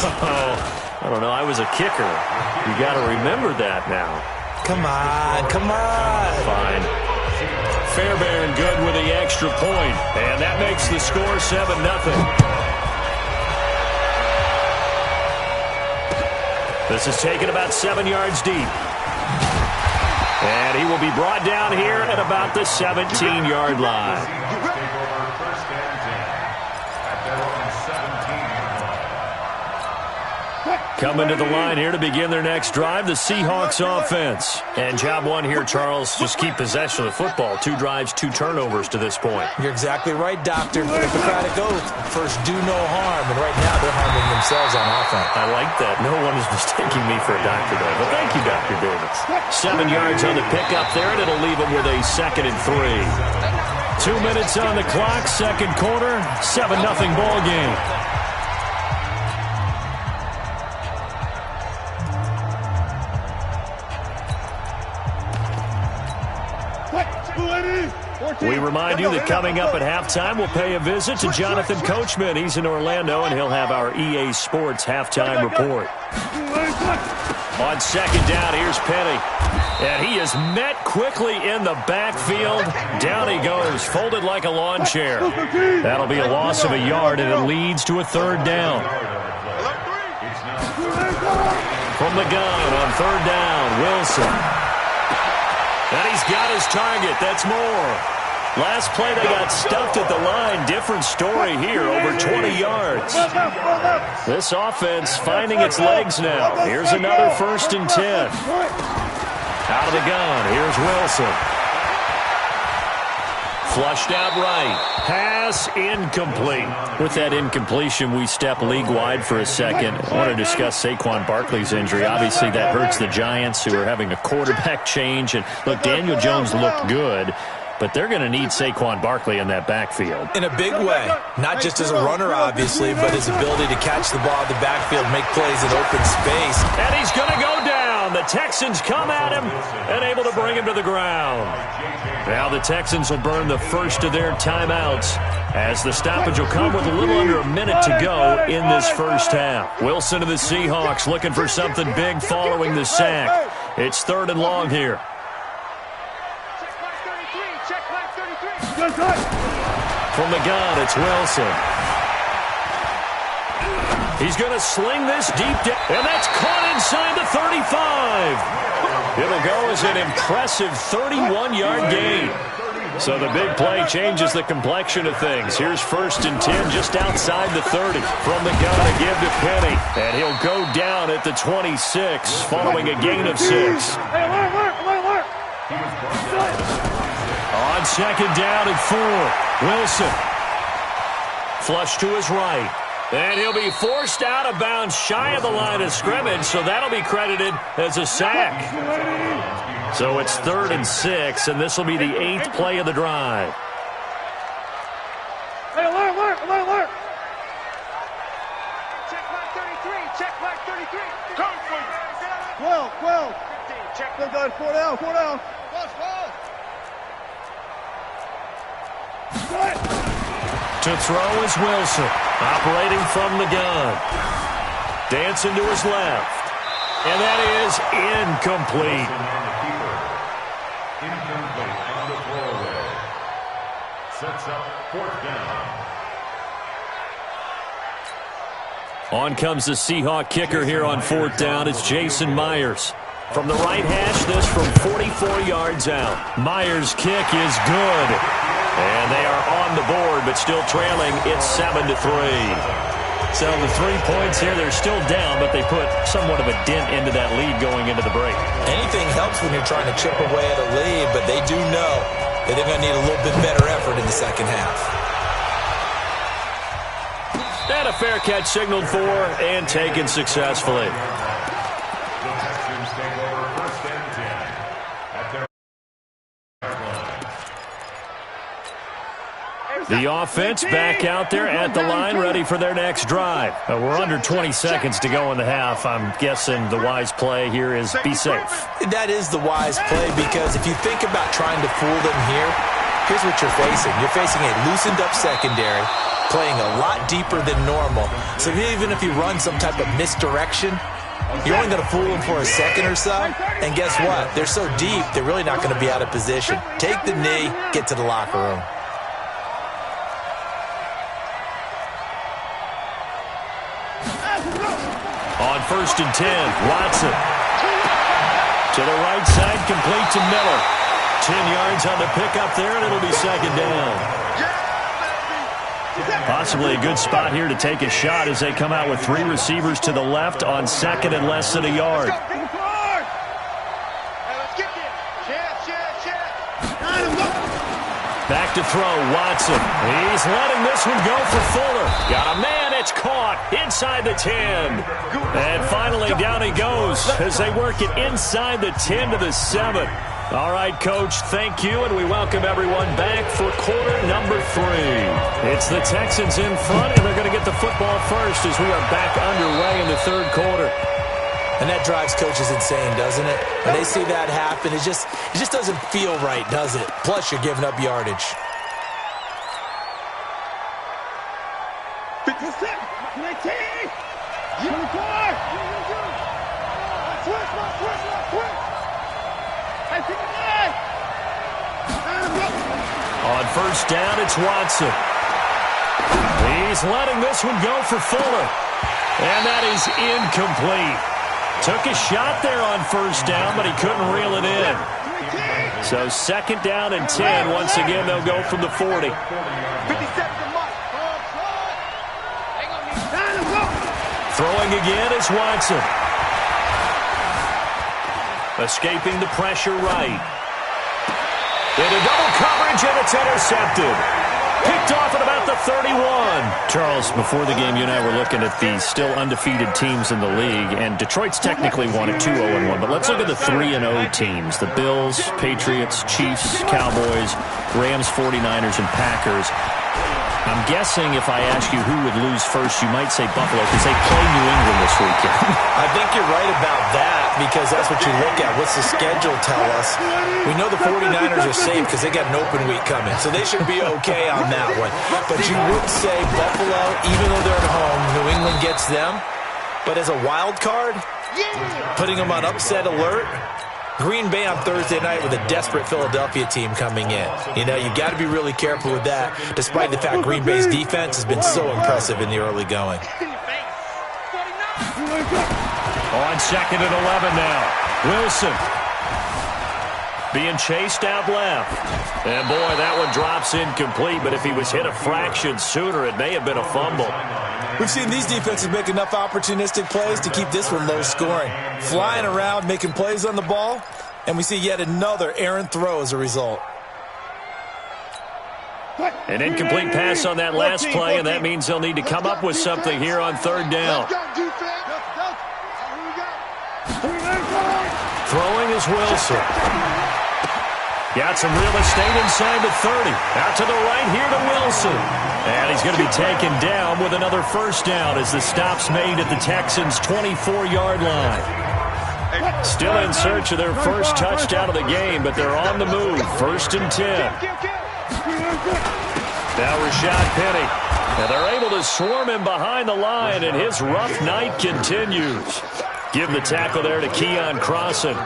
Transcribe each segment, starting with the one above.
Oh, I don't know. I was a kicker. You got to remember that now. Come on, come on. Fine. Fairbairn good with the extra point, and that makes the score 7-0. This is taken about 7 yards deep. And he will be brought down here at about the 17-yard line. Coming to the line here to begin their next drive, the Seahawks offense. And job one here, Charles, just keep possession of the football. 2 drives, 2 turnovers to this point. You're exactly right, Doctor. Hippocratic oath. First, do no harm. And right now, they're harming themselves on offense. I like that. No one is mistaking me for a doctor, though. But thank you, Dr. Davis. 7 yards on the pickup there, and it'll leave them with a 2nd and 3. 2 minutes on the clock, second quarter, 7-0 ball game. We remind you that coming up at halftime, we'll pay a visit to Jonathan Coachman. He's in Orlando, and he'll have our EA Sports halftime report. On second down, here's Penny. And he is met quickly in the backfield. Down he goes, folded like a lawn chair. That'll be a loss of a yard, and it leads to a 3rd down. From the gun on 3rd down, Wilson. And he's got his target. That's more. Last play, they got stuffed at the line. Different story here, over 20 yards. This offense finding its legs now. Here's another 1st and 10. Out of the gun, here's Wilson. Flushed out right. Pass incomplete. With that incompletion, we step league-wide for a second. I want to discuss Saquon Barkley's injury. Obviously, that hurts the Giants, who are having a quarterback change. And, look, Daniel Jones looked good, but they're going to need Saquon Barkley in that backfield. In a big way. Not just as a runner, obviously, but his ability to catch the ball in the backfield, make plays in open space. And he's going to go down. The Texans come at him and able to bring him to the ground. Now the Texans will burn the first of their timeouts as the stoppage will come with a little under a minute to go in this first half. Wilson of the Seahawks looking for something big following the sack. It's 3rd and long here. From the gun, it's Wilson. He's going to sling this deep down, and that's caught inside the 35. It'll go as an impressive 31-yard gain. So the big play changes the complexion of things. Here's 1st and 10 just outside the 30. From the gun, a give to Penny, and he'll go down at the 26 following a gain of 6. On second down and 4, Wilson. Flush to his right. And he'll be forced out of bounds shy of the line of scrimmage, so that'll be credited as a sack. So it's 3rd and 6, and this will be the 8th play of the drive. Hey, alert. Check mark 33. 12. 15, check. Good, guys, 4 down. To throw is Wilson, operating from the gun. Dancing to his left. And that is incomplete. On the throwaway. Sets up 4th down. On comes the Seahawk kicker here on 4th down. It's Jason Myers. From the right hash, this from 44 yards out. Myers' kick is good. And they are on the board, but still trailing. It's 7-3. So the 3 points here, they're still down, but they put somewhat of a dent into that lead going into the break. Anything helps when you're trying to chip away at a lead, but they do know that they're going to need a little bit better effort in the second half. And a fair catch signaled for and taken successfully. The Texans take over 1st and 10 at their The offense back out there at the line, ready for their next drive. We're under 20 seconds to go in the half. I'm guessing the wise play here is be safe. That is the wise play, because if you think about trying to fool them here, here's what you're facing. You're facing a loosened up secondary, playing a lot deeper than normal. So even if you run some type of misdirection, you're only going to fool them for a second or so. And guess what? They're so deep, they're really not going to be out of position. Take the knee, get to the locker room. On 1st and 10, Watson. To the right side, complete to Miller. 10 yards on the pickup there, and it'll be 2nd down. Possibly a good spot here to take a shot as they come out with 3 receivers to the left on 2nd and less than a yard. Back to throw, Watson. He's letting this one go for Fuller. Got a man, it's caught inside the 10. And finally down he goes as they work it inside the 10 to the 7. All right, Coach, thank you, and we welcome everyone back for quarter number 3. It's the Texans in front, and they're going to get the football first as we are back underway in the 3rd quarter. And that drives coaches insane, doesn't it? When they see that happen, it just doesn't feel right, does it? Plus, you're giving up yardage. 56, 19, 24, switch. On 1st down, it's Watson. He's letting this one go for Fuller. And that is incomplete. Took a shot there on 1st down, but he couldn't reel it in. So 2nd down and 10. Once again, they'll go from the 40. Throwing again is Watson. Escaping the pressure right. Into double coverage, and it's intercepted. Picked off at about the 31. Charles, before the game, you and I were looking at the still undefeated teams in the league, and Detroit's technically won at 2-0-1, but let's look at the 3-0 teams. The Bills, Patriots, Chiefs, Cowboys, Rams, 49ers, and Packers. I'm guessing if I ask you who would lose first, you might say Buffalo because they play New England this weekend. I think you're right about that because that's what you look at. What's the schedule tell us? We know the 49ers are safe because they got an open week coming, so they should be okay on that one. But you would say Buffalo, even though they're at home, New England gets them. But as a wild card, putting them on upset alert, Green Bay on Thursday night with a desperate Philadelphia team coming in. You know, you've got to be really careful with that, despite the fact Green Bay's defense has been so impressive in the early going. On 2nd and 11 now. Wilson being chased out left. And, boy, that one drops incomplete, but if he was hit a fraction sooner, it may have been a fumble. We've seen these defenses make enough opportunistic plays to keep this one low scoring. Flying around, making plays on the ball, and we see yet another errant throw as a result. An incomplete pass on that last play, and that means they'll need to come up with something here on 3rd down. Throwing is Wilson. Got some real estate inside the 30. Out to the right here to Wilson. And he's going to be taken down with another 1st down as the stop's made at the Texans' 24-yard line. Still in search of their first touchdown of the game, but they're on the move. 1st and 10. Now Rashad Penny. And they're able to swarm him behind the line, and his rough night continues. Give the tackle there to Keon Crossan.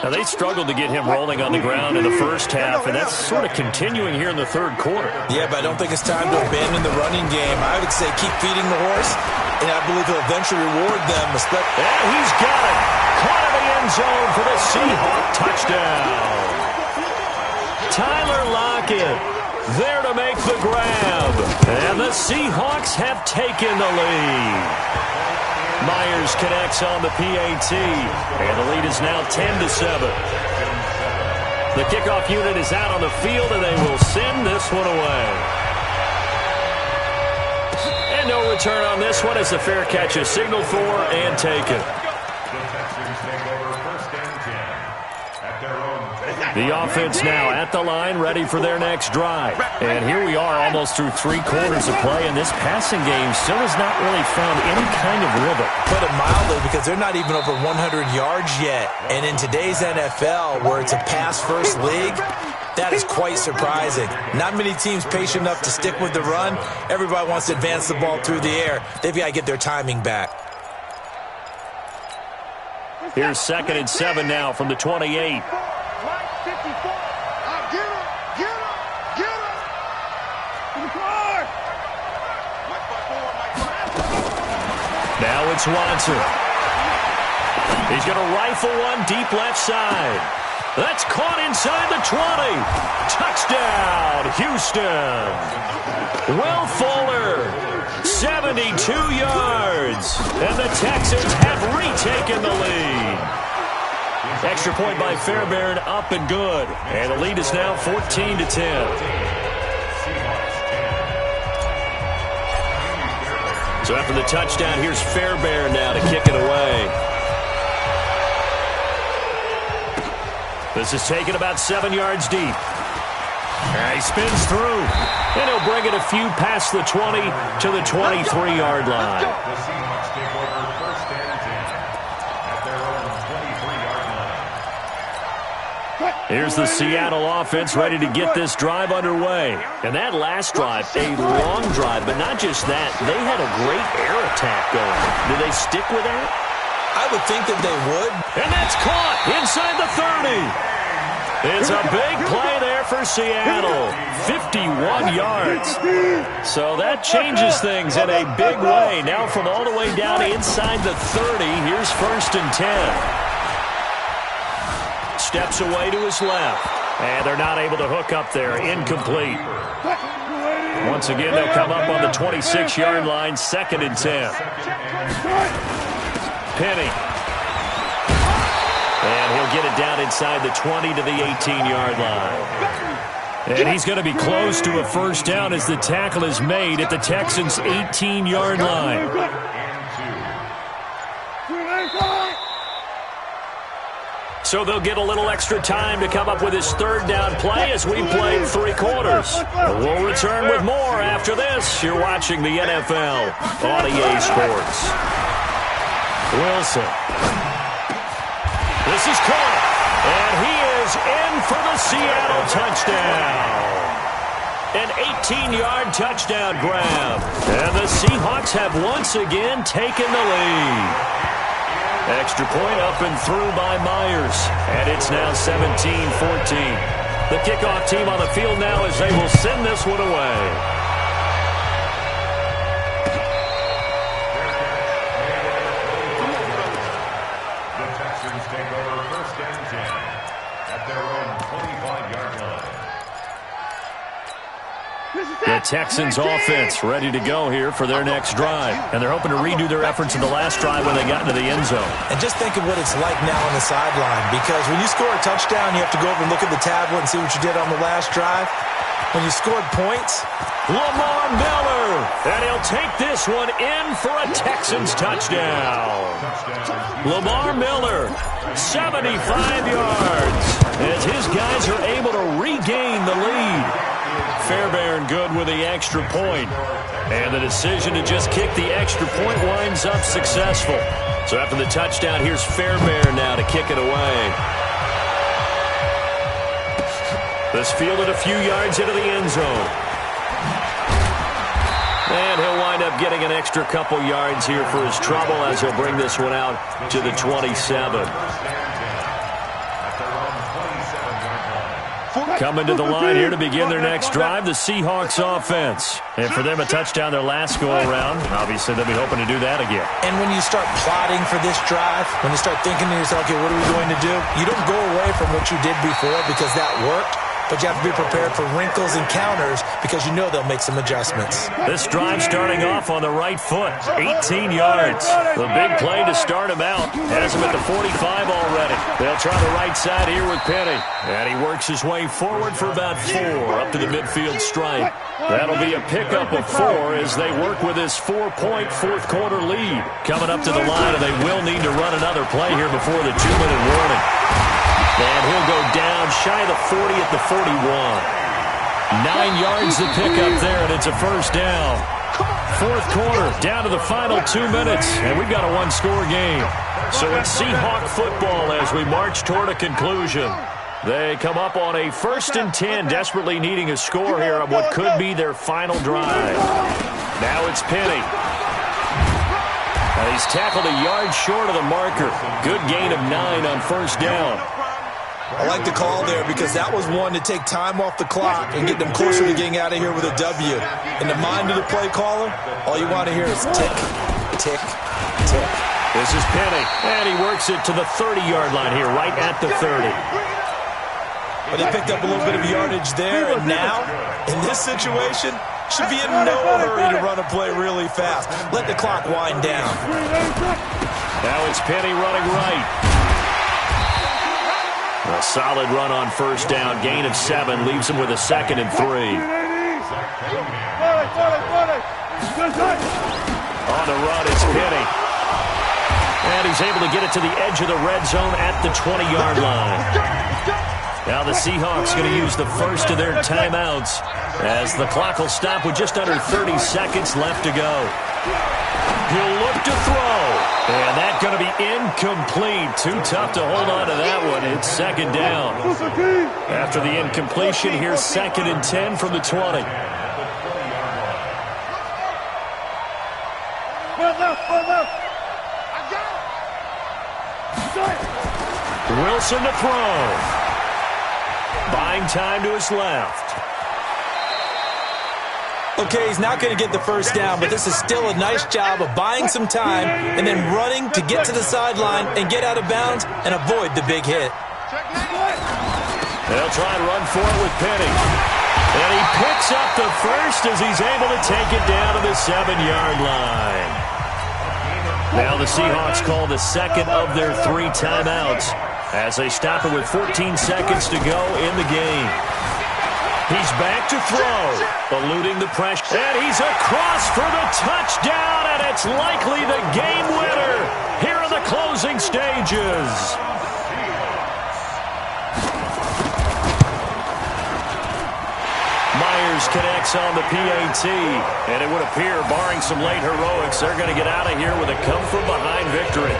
Now, they struggled to get him rolling on the ground in the first half, and that's sort of continuing here in the 3rd quarter. Yeah, but I don't think it's time to abandon the running game. I would say keep feeding the horse, and I believe he'll eventually reward them. And he's got it. Caught in the end zone for the Seahawk touchdown. Tyler Lockett there to make the grab. And the Seahawks have taken the lead. Myers connects on the PAT, and the lead is now 10-7. The kickoff unit is out on the field, and they will send this one away. And no return on this one as the fair catch is signaled for and taken. The offense now at the line, ready for their next drive. And here we are almost through 3 quarters of play, and this passing game still has not really found any kind of rhythm. Put it mildly, because they're not even over 100 yards yet. And in today's NFL, where it's a pass-first league, That is quite surprising. Not many teams patient enough to stick with the run. Everybody wants to advance the ball through the air. They've got to get their timing back. Here's 2nd and 7 now from the 28. Now it's Watson. He's going to rifle one deep left side. That's caught inside the 20. Touchdown, Houston. Will Fuller, 72 yards. And the Texans have retaken the lead. Extra point by Fairbairn, up and good. And the lead is now 14-10. So after the touchdown, here's Fairbairn now to kick it away. This is taken about 7 yards deep. He spins through. And he'll bring it a few past the 20 to the 23-yard line. The Seahawks take over 1st and 10 at their own 23-yard line. Here's the Seattle offense ready to get this drive underway. And that last drive, a long drive, but not just that. They had a great air attack going. Do they stick with that? I would think that they would. And that's caught inside the 30. It's a big play there for Seattle. 51 yards. So that changes things in a big way. Now from all the way down inside the 30, here's 1st and 10. Steps away to his left. And they're not able to hook up there. Incomplete. Once again, they'll come up on the 26-yard line. 2nd and 10. Penny. And he'll get it down inside the 20 to the 18-yard line. And he's going to be close to a first down as the tackle is made at the Texans' 18-yard line. So they'll get a little extra time to come up with his 3rd down play as we played 3 quarters. We'll return with more after this. You're watching the NFL on EA Sports. Wilson. This is caught. And he is in for the Seattle touchdown. An 18-yard touchdown grab. And the Seahawks have once again taken the lead. Extra point up and through by Myers. And it's now 17-14. The kickoff team on the field now as they will send this one away. Take over 1st and 10 at their own 25-yard line. The Texans offense ready to go here for their next drive. And they're hoping to redo their efforts in the last drive when they got into the end zone. And just think of what it's like now on the sideline. Because when you score a touchdown, you have to go over and look at the tablet and see what you did on the last drive. When you scored points, Lamar Miller. And he'll take this one in for a Texans touchdown. Lamar Miller, 75 yards. As his guys are able to regain the lead. Fairbairn good with the extra point. And the decision to just kick the extra point winds up successful. So after the touchdown, here's Fairbairn now to kick it away. This fielded a few yards into the end zone. And he'll wind up getting an extra couple yards here for his trouble as he'll bring this one out to the 27. Coming to the line here to begin their next drive, the Seahawks offense. And for them, a touchdown their last go-around. Obviously, they'll be hoping to do that again. And when you start plotting for this drive, when you start thinking to yourself, okay, what are we going to do? You don't go away from what you did before because that worked. But you have to be prepared for wrinkles and counters because you know they'll make some adjustments. This drive starting off on the right foot. 18 yards. The big play to start him out. Has him at the 45 already. They'll try the right side here with Penny. And he works his way forward for about 4 up to the midfield stripe. That'll be a pickup of 4 as they work with this 4-point fourth-quarter lead. Coming up to the line, and they will need to run another play here before the 2-minute warning. And he'll go down shy of the 40 at the 41. 9 yards to pick up there, and it's a first down. Fourth quarter, down to the final 2 minutes, and we've got a one-score game. So it's Seahawk football as we march toward a conclusion. They come up on a 1st and 10, desperately needing a score here on what could be their final drive. Now it's Penny. He's tackled a yard short of the marker. Good gain of 9 on 1st down. I like the call there because that was one to take time off the clock and get them closer to getting out of here with a W. In the mind of the play caller, all you want to hear is tick, tick, tick. This is Penny, and he works it to the 30-yard line here, right at the 30. But they picked up a little bit of yardage there, and now, in this situation, should be in no hurry to run a play really fast. Let the clock wind down. Now it's Penny running right. A solid run on 1st down. Gain of 7 leaves him with a 2nd and 3. On the run, it's Penny. And he's able to get it to the edge of the red zone at the 20-yard line. Now the Seahawks going to use the first of their timeouts as the clock will stop with just under 30 seconds left to go. He'll look to throw. And that's going to be incomplete. Too tough to hold on to that one. It's 2nd down. After the incompletion, here's 2nd and 10 from the 20. Wilson to throw. Buying time to his left. Okay, he's not going to get the 1st down, but this is still a nice job of buying some time and then running to get to the sideline and get out of bounds and avoid the big hit. They'll try and run for it with Penny. And he picks up the first as he's able to take it down to the 7-yard line. Now the Seahawks call the 2nd of their 3 timeouts as they stop it with 14 seconds to go in the game. He's back to throw, eluding the pressure. And he's across for the touchdown, and it's likely the game winner here in the closing stages. Myers connects on the PAT, and it would appear, barring some late heroics, they're going to get out of here with a come-from-behind victory.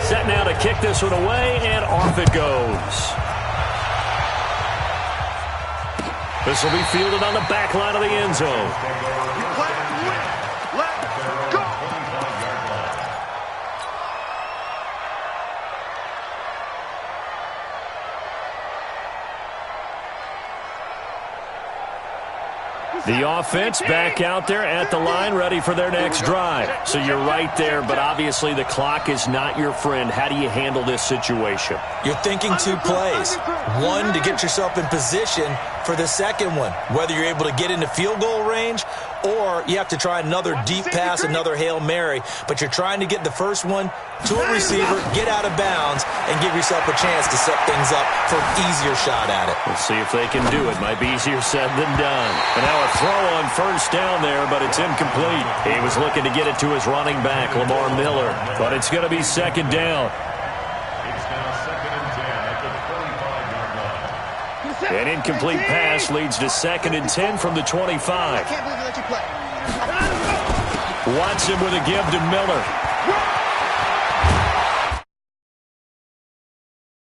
Set now to kick this one away, and off it goes. This will be fielded on the back line of the end zone. The offense back out there at the line, ready for their next drive. So you're right there, but obviously the clock is not your friend. How do you handle this situation? You're thinking 2 plays. One, to get yourself in position for the second one, whether you're able to get into field goal range or you have to try another deep pass, another Hail Mary. But you're trying to get the first one to a receiver, get out of bounds, and give yourself a chance to set things up for an easier shot at it. We'll see if they can do it. Might be easier said than done. And now a throw on 1st down there, but it's incomplete. He was looking to get it to his running back, Lamar Miller. But it's going to be 2nd down. It's now 2nd and 10 at the 25-yard line. An incomplete pass leads to 2nd and 10 from the 25. I can't believe you let you play. Watson with a give to Miller.